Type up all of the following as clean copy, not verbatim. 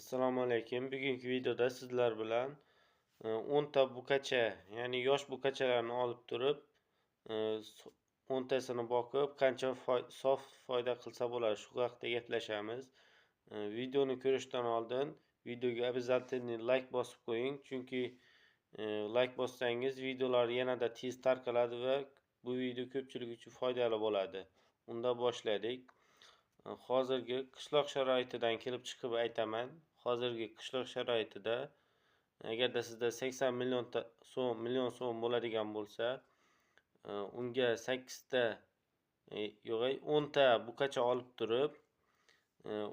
Assalomu alaykum. Bugungi videoda sizlar bilan 10 ta buqacha, ya'ni yosh buqachalarni olib turib, 10 tasini boqib, qancha sof foyda qilsa bo'ladi, shu haqida gaplashamiz. Videoni ko'rishdan oldin videoga обязательно like bosib qo'ying, chunki like bossangiz videolar yanada tez tarqaladi va bu video ko'pchilik uchun foydali bo'ladi. Unda boshladik. Hozirgi qishloq sharoitidan kelib chiqib aytaman. Hozirgi qishloq sharoitida agarda sizda 80 million so'm bo'ladigan bo'lsa, unga 8 ta yo'q, 10 ta buqacha olib turib,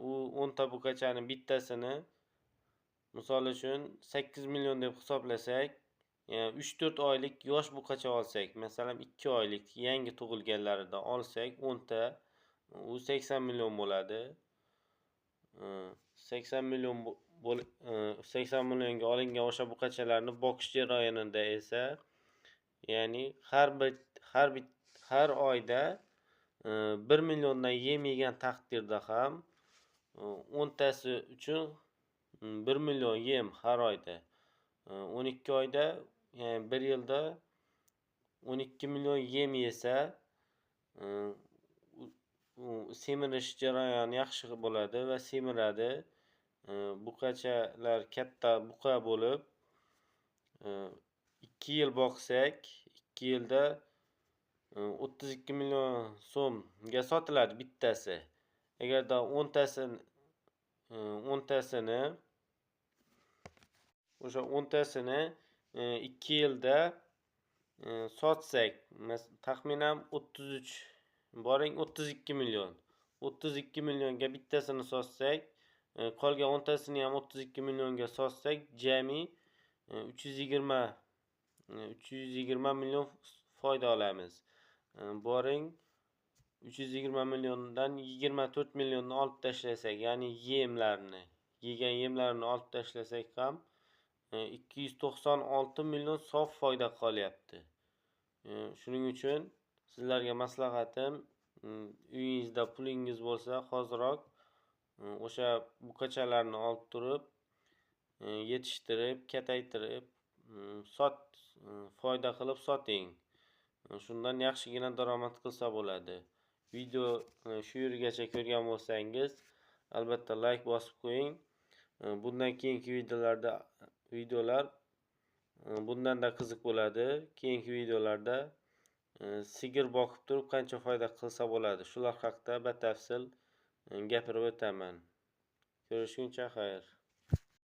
u 10 ta buqachani bittasini misol uchun 8 million deb hisoblasak, 3-4 oylik yosh buqacha olsak, masalan 2 oylik yangi tug'ilganlarida olsak 10 ta, u 80 million bo'ladi. 80 million 80 millionga olingan o'sha buqachalarni boqish jarayonida esa, ya'ni har oyda 1 milliondan yem yegan taqdirda ham 10 tasi uchun 1 million yem har oyda. 12 oyda, ya'ni 1 yilda 12 million yem yesa, semirish jarayoni yaxshi bo'ladi va semiradi. Buqachalar katta buqa bo'lib, 2 yil boqsak, 2 yilda 32 million so'mga sotiladi bittasi. Agarda 10 tasini o'sha 10 tasini 2 yilda sotsak, taxminan 32 million. 32 millionga bittasini sotsak, qolgan 10 tasini ham 32 millionga sotsak, jami 320 million foyda olamiz. Boring 320 milliondan 24 millionni olib tashlasak, ya'ni yegan yemlarni olib tashlasak ham 296 million sof foyda qolyapti. Shuning uchun sizlarga maslahatim, uyingizda pulingiz bo'lsa, hoziroq o'sha buqachalarni olib turib, yetishtirib, kataytirib, foyda qilib soting. Shundan yaxshigina daromad qilsa bo'ladi. Video shu yergacha ko'rgan bo'lsangiz, albatta like bosib qo'ying. Bundan keyingi videolar bundan-da qiziq bo'ladi. Keyingi videolarda sigir boqib turib qancha foyda qilsa bo'ladi, shular haqida batafsil gapirib o'taman. Ko'rishguncha xayr.